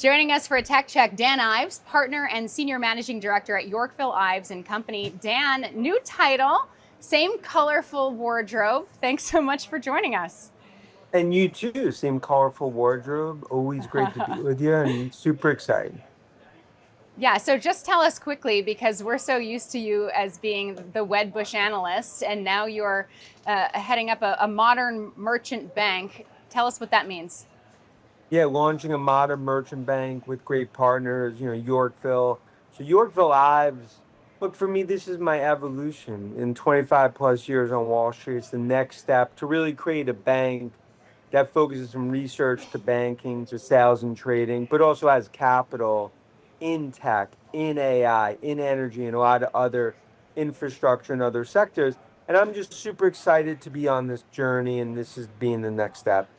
Joining us for a tech check, Dan Ives, partner and senior managing director at Yorkville, Ives and Company. Dan, new title, same colorful wardrobe. Thanks so much for joining us. And you too, same colorful wardrobe. Always great to be with you and super excited. Yeah, so just tell us quickly, because we're so used to you as being the Wedbush analyst, and now you're heading up a modern merchant bank. Tell us what that means. Yeah, launching a modern merchant bank with great partners, Yorkville. So Yorkville Ives, look, for me, this is my evolution in 25 plus years on Wall Street. It's the next step to really create a bank that focuses from research to banking to sales and trading, but also has capital in tech, in AI, in energy, and a lot of other infrastructure and other sectors. And I'm just super excited to be on this journey, and this is being the next step.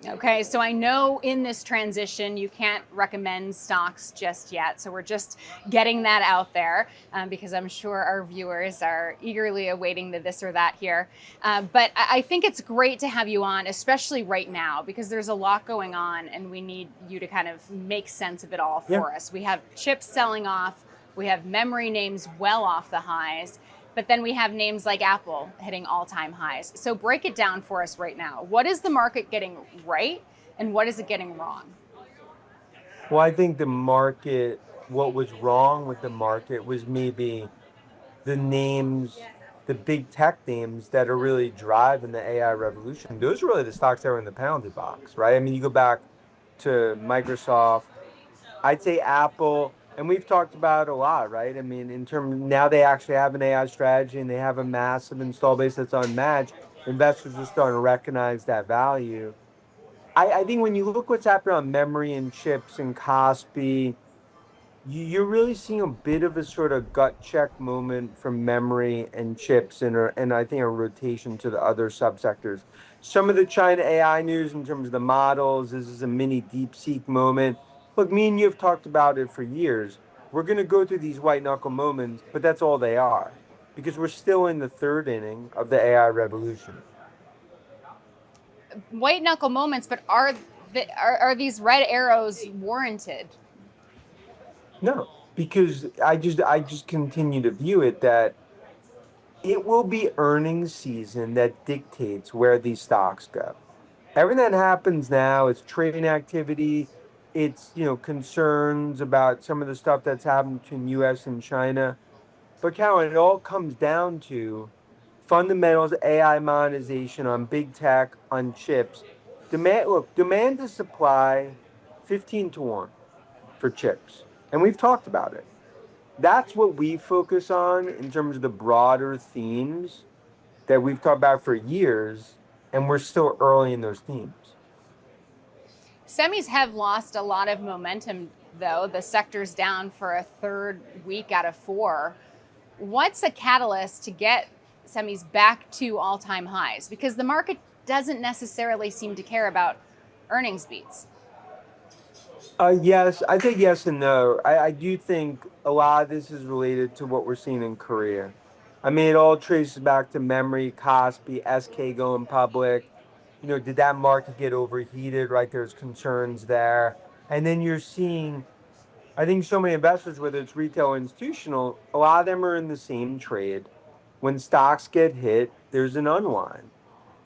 Okay, so I know in this transition you can't recommend stocks just yet, so we're just getting that out there because I'm sure our viewers are eagerly awaiting the this or that here. But I think it's great to have you on, especially right now, because there's a lot going on and we need you to kind of make sense of it all Yeah. for us. We have chips selling off, we have memory names well off the highs. But then we have names like Apple hitting all-time highs. So break it down for us right now. What is the market getting right and what is it getting wrong? Well, I think what was wrong with the market was maybe the names, the big tech names that are really driving the AI revolution. Those are really the stocks that were in the penalty box, right? I mean, you go back to Microsoft, I'd say Apple, and we've talked about it a lot, right? I mean, in terms now they actually have an AI strategy and they have a massive install base that's unmatched. Investors are starting to recognize that value. I think when you look what's happening on memory and chips and Kospi, you're really seeing a bit of a sort of gut check moment from memory and chips, and I think a rotation to the other subsectors. Some of the China AI news in terms of the models, this is a mini DeepSeek moment. Look, me and you have talked about it for years. We're going to go through these white knuckle moments, but that's all they are because we're still in the third inning of the AI revolution. White knuckle moments, but are these red arrows warranted? No, because I just continue to view it that it will be earnings season that dictates where these stocks go. Everything that happens now is trading activity. It's, concerns about some of the stuff that's happened between US and China. But Calvin, it all comes down to fundamentals, AI monetization on big tech, on chips. Demand to supply 15 to 1 for chips. And we've talked about it. That's what we focus on in terms of the broader themes that we've talked about for years, and we're still early in those themes. Semis have lost a lot of momentum, though. The sector's down for a third week out of four. What's a catalyst to get semis back to all-time highs? Because the market doesn't necessarily seem to care about earnings beats. Yes, I think yes and no. I do think a lot of this is related to what we're seeing in Korea. I mean, it all traces back to memory, Kospi, SK going public. Did that market get overheated, right? There's concerns there. And then you're seeing, I think so many investors, whether it's retail or institutional, a lot of them are in the same trade. When stocks get hit, there's an unwind.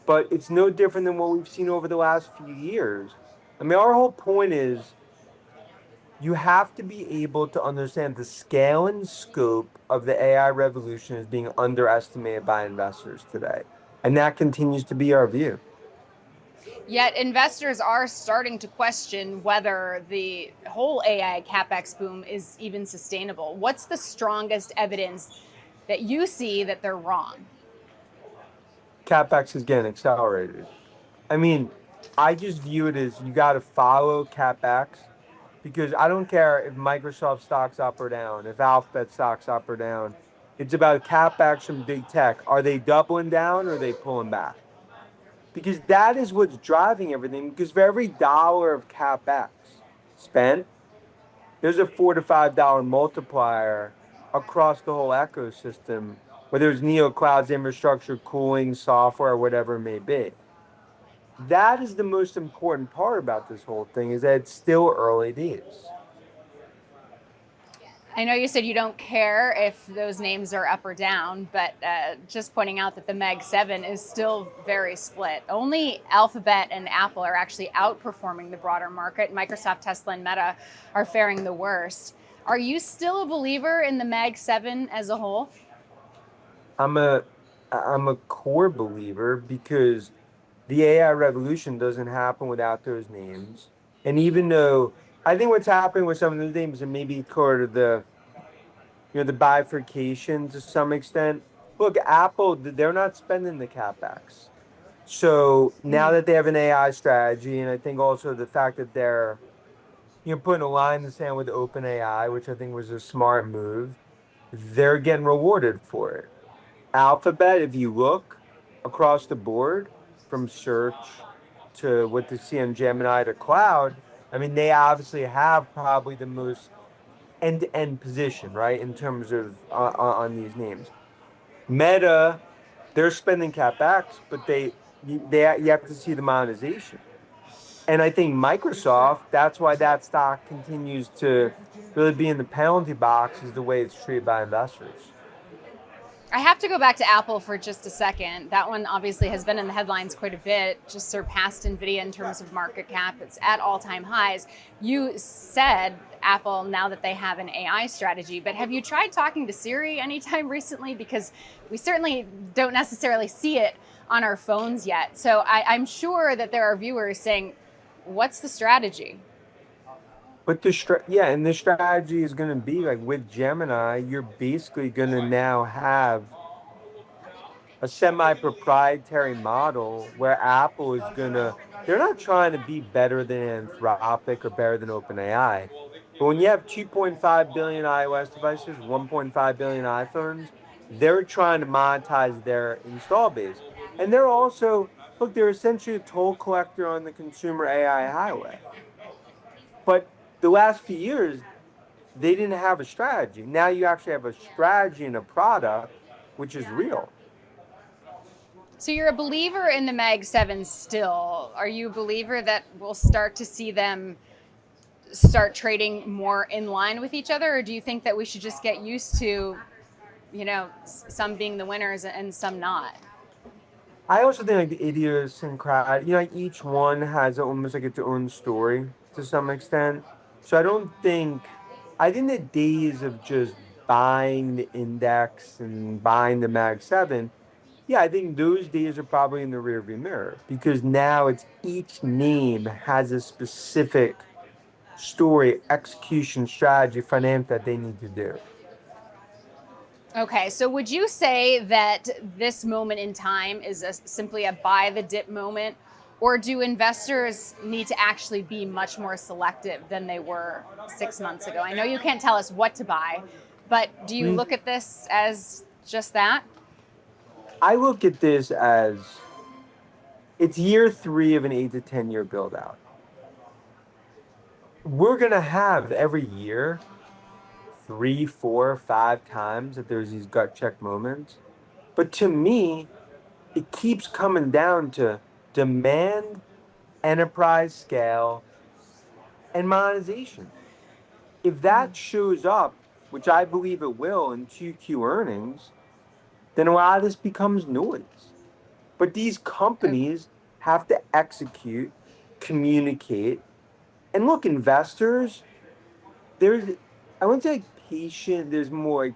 But it's no different than what we've seen over the last few years. I mean, our whole point is you have to be able to understand the scale and scope of the AI revolution is being underestimated by investors today. And that continues to be our view. Yet investors are starting to question whether the whole AI CapEx boom is even sustainable. What's the strongest evidence that you see that they're wrong? CapEx is getting accelerated. I mean, I just view it as you got to follow CapEx because I don't care if Microsoft stocks up or down, if Alphabet stocks up or down. It's about CapEx from big tech. Are they doubling down or are they pulling back? Because that is what's driving everything. Because for every dollar of CapEx spent, there's a $4 to $5 multiplier across the whole ecosystem, whether it's neo clouds, infrastructure, cooling, software, whatever it may be. that is the most important part about this whole thing is that it's still early days. I know you said you don't care if those names are up or down, but just pointing out that the Meg 7 is still very split. Only Alphabet and Apple are actually outperforming the broader market. Microsoft, Tesla, and Meta are faring the worst. Are you still a believer in the Mag 7 as a whole? I'm a I'm a core believer because the AI revolution doesn't happen without those names. And even though I think what's happening with some of those names and maybe sort of the bifurcation to some extent. Look, Apple, they're not spending the CapEx. So now Mm-hmm. that they have an AI strategy, and I think also the fact that they're putting a line in the sand with OpenAI, which I think was a smart move, they're getting rewarded for it. Alphabet, if you look across the board from search to what they see on Gemini to cloud, I mean, they obviously have probably the most end-to-end position, right, in terms of on these names. Meta, they're spending CapEx, but you have to see the monetization. And I think Microsoft, that's why that stock continues to really be in the penalty box, is the way it's treated by investors. I have to go back to Apple for just a second. That one obviously has been in the headlines quite a bit, just surpassed Nvidia in terms of market cap. It's at all-time highs. You said Apple, now that they have an AI strategy, but have you tried talking to Siri anytime recently? Because we certainly don't necessarily see it on our phones yet. So I'm sure that there are viewers saying, what's the strategy? But yeah, and the strategy is going to be like with Gemini, you're basically going to now have a semi-proprietary model where Apple is gonna, they're not trying to be better than Anthropic or better than OpenAI. But when you have 2.5 billion iOS devices, 1.5 billion iPhones, they're trying to monetize their install base. And they're also, look, they're essentially a toll collector on the consumer AI highway. But the last few years, they didn't have a strategy. Now you actually have a strategy and a product, which is real. So you're a believer in the Mag 7 still. Are you a believer that we'll start to see them start trading more in line with each other, or do you think that we should just get used to, some being the winners and some not? I also think like the idiosyncratic, like each one has almost like its own story to some extent. So I think the days of just buying the index and buying the Mag 7, yeah, I think those days are probably in the rearview mirror because now it's each name has a specific story, execution, strategy, finance that they need to do. Okay, so would you say that this moment in time is simply a buy the dip moment, or do investors need to actually be much more selective than they were 6 months ago? I know you can't tell us what to buy, but do you Mm, look at this as just that? I look at this as it's year three of an 8 to 10 year build out. We're gonna have every year three, four, five times that there's these gut check moments. But to me, it keeps coming down to demand, enterprise scale, and monetization. If that shows up, which I believe it will in 2Q earnings, then a lot of this becomes noise. But these companies have to execute, communicate, and look, investors, there's I wouldn't say like patient, there's more like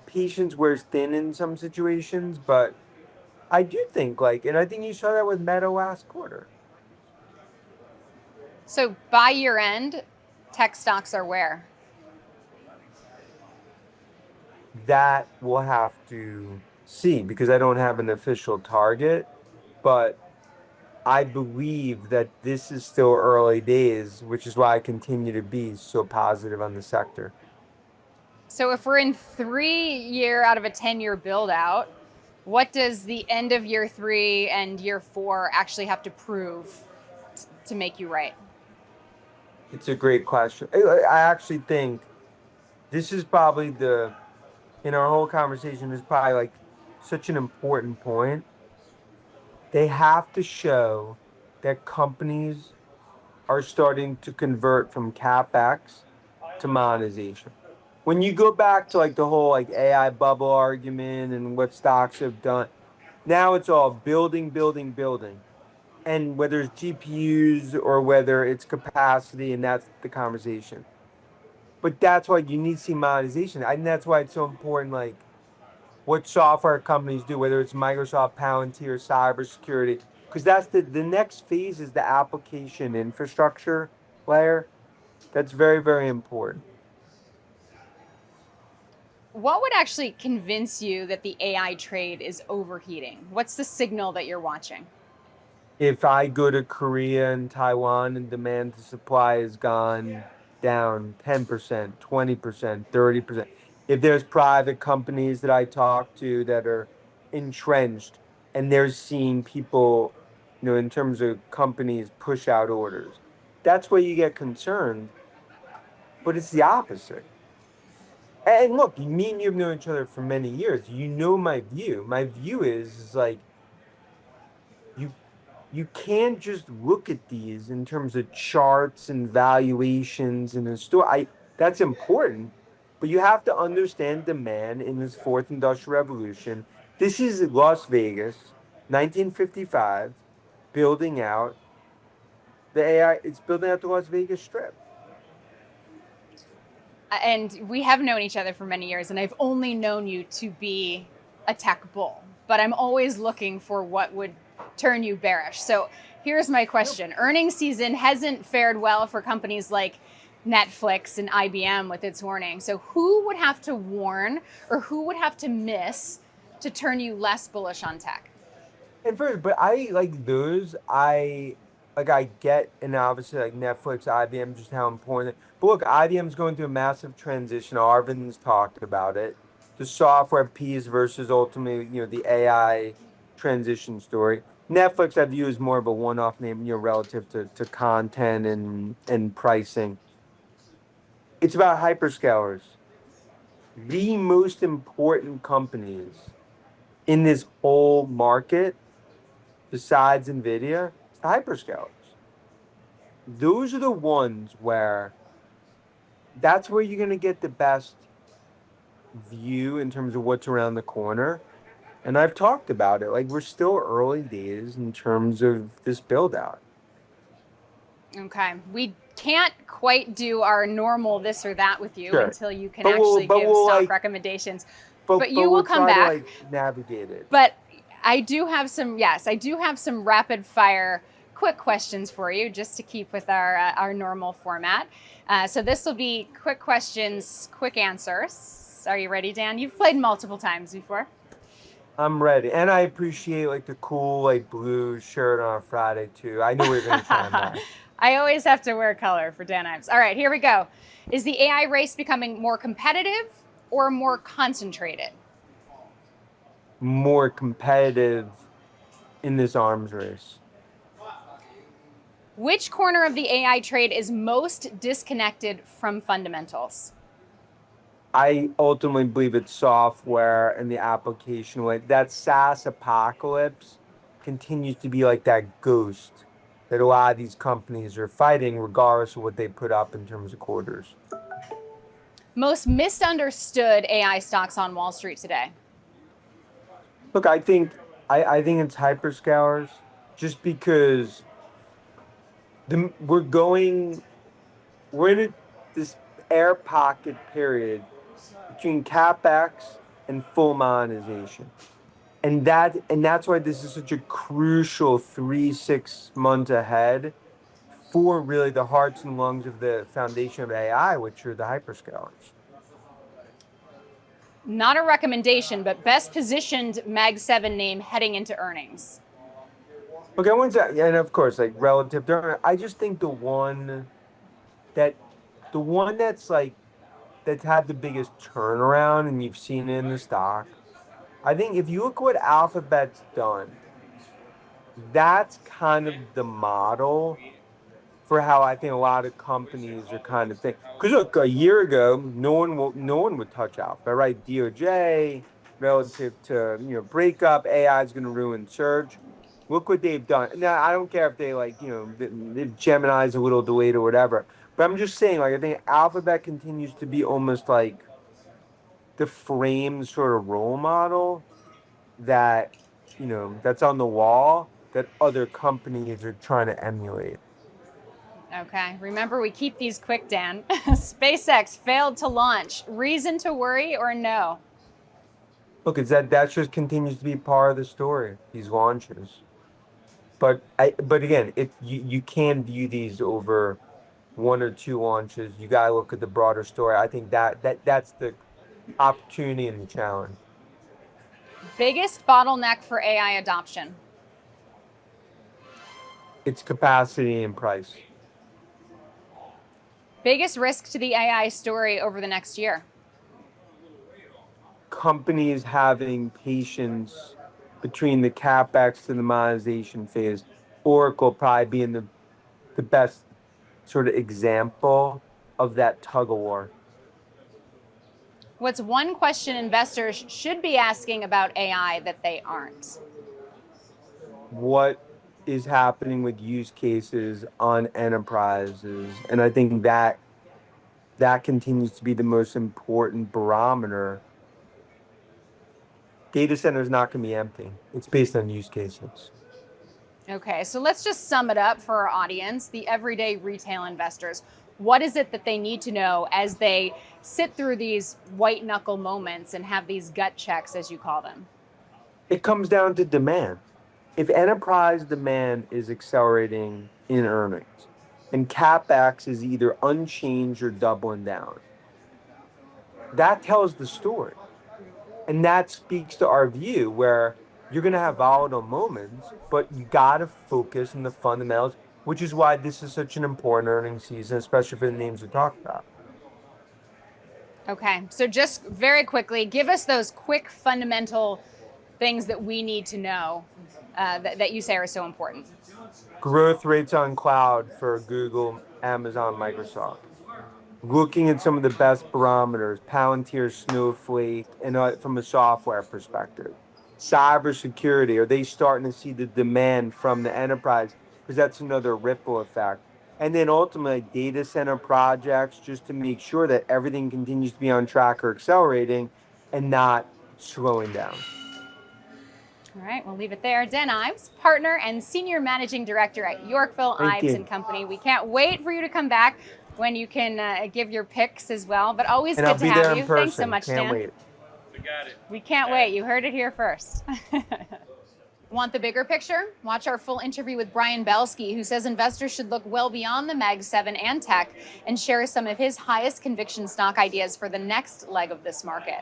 patience wears thin in some situations, but I do think like, and I think you saw that with Meta last quarter. So by year end, tech stocks are where? That we'll have to see because I don't have an official target, but I believe that this is still early days, which is why I continue to be so positive on the sector. So if we're in 3 year out of a 10-year build out, what does the end of year three and year four actually have to prove to make you right? It's a great question. I actually think this is probably in our whole conversation, is probably like such an important point. They have to show that companies are starting to convert from CapEx to monetization. When you go back to like the whole like AI bubble argument and what stocks have done, now it's all building, building, building. And whether it's GPUs or whether it's capacity, and that's the conversation. But that's why you need to see monetization. I think that's why it's so important, like what software companies do, whether it's Microsoft, Palantir, cybersecurity, because that's the next phase is the application infrastructure layer. That's very, very important. What would actually convince you that the AI trade is overheating? What's the signal that you're watching? If I go to Korea and Taiwan and demand to supply has gone down 10%, 20%, 30%. If there's private companies that I talk to that are entrenched and they're seeing people, in terms of companies push out orders, that's where you get concerned. But it's the opposite. And look, me and you have known each other for many years. You know my view. My view is like you you can't just look at these in terms of charts and valuations and a store. That's important, but you have to understand demand in this fourth industrial revolution. This is Las Vegas, 1955, building out the AI. It's building out the Las Vegas Strip. And we have known each other for many years, and I've only known you to be a tech bull, but I'm always looking for what would turn you bearish. So here's my question. Earnings season hasn't fared well for companies like Netflix and IBM with its warning. So who would have to warn or who would have to miss to turn you less bullish on tech? And first, but I like those. I get, and obviously like Netflix, IBM, just how important. But look, IBM's going through a massive transition. Arvind's talked about it. The software piece versus ultimately, the AI transition story. Netflix, I view as more of a one-off name, relative to content and pricing. It's about hyperscalers. The most important companies in this whole market besides NVIDIA, it's the hyperscalers. Those are the ones where that's where you're going to get the best view in terms of what's around the corner. And I've talked about it. Like we're still early days in terms of this build out. Okay. We can't quite do our normal this or that with you Sure. until you can But actually give we'll stock like, recommendations. but But you we'll will come try to back. like navigate it. But I do have some rapid fire quick questions for you just to keep with our normal format. So this will be quick questions, quick answers. Are you ready, Dan? You've played multiple times before. I'm ready. And I appreciate like the cool like blue shirt on a Friday too. I knew we were gonna shine that. I always have to wear color for Dan Ives. All right, here we go. Is the AI race becoming more competitive or more concentrated? More competitive in this arms race. Which corner of the AI trade is most disconnected from fundamentals? I ultimately believe it's software and the application way. That SaaS apocalypse continues to be like that ghost that a lot of these companies are fighting, regardless of what they put up in terms of quarters. Most misunderstood AI stocks on Wall Street today. Look, I think it's hyperscalers just because we're in this air pocket period between CapEx and full monetization. And that's why this is such a crucial 3 6 months ahead for really the hearts and lungs of the foundation of AI, which are the hyperscalers. Not a recommendation, but best positioned Mag 7 name heading into earnings. Okay, and of course, like relative to, I just think that the one that's had the biggest turnaround, and you've seen it in the stock. I think if you look what Alphabet's done, that's kind of the model for how I think a lot of companies are kind of thinking. Because look, a year ago, no one would touch Alphabet, right? DOJ relative to breakup, AI is going to ruin search. Look what they've done. Now, I don't care if they like, if Gemini's a little delayed or whatever. But I'm just saying, like, I think Alphabet continues to be almost like the frame sort of role model that, that's on the wall that other companies are trying to emulate. Okay, remember we keep these quick, Dan. SpaceX failed to launch. Reason to worry or no? Look, it's that just continues to be part of the story, these launches. But again, you can view these over one or two launches. You gotta look at the broader story. I think that's the opportunity and the challenge. Biggest bottleneck for AI adoption? It's capacity and price. Biggest risk to the AI story over the next year? Companies having patience between the CapEx and the monetization phase. Oracle probably being the best sort of example of that tug of war. What's one question investors should be asking about AI that they aren't? What is happening with use cases on enterprises? And I think that continues to be the most important barometer. Data center is not going to be empty. It's based on use cases. Okay, so let's just sum it up for our audience, the everyday retail investors. What is it that they need to know as they sit through these white knuckle moments and have these gut checks, as you call them? It comes down to demand. If enterprise demand is accelerating in earnings and CapEx is either unchanged or doubling down, that tells the story. And that speaks to our view where you're going to have volatile moments, but you got to focus on the fundamentals, which is why this is such an important earnings season, especially for the names we talked about. Okay, so just very quickly, give us those quick fundamental things that we need to know that you say are so important. Growth rates on cloud for Google, Amazon, Microsoft. Looking at some of the best barometers, Palantir, Snowflake, and from a software perspective. Cybersecurity, are they starting to see the demand from the enterprise? Because that's another ripple effect. And then ultimately, data center projects, just to make sure that everything continues to be on track or accelerating and not slowing down. All right, we'll leave it there. Dan Ives, partner and senior managing director at Yorkville, Thank Ives you. and Company. We can't wait for you to come back when you can give your picks as well. But always And good I'll to be have there you. in person. Thanks so much, Can't Dan. wait. We can't wait. You heard it here first. Want the bigger picture? Watch our full interview with Brian Belsky, who says investors should look well beyond the Mag 7 and tech and share some of his highest conviction stock ideas for the next leg of this market.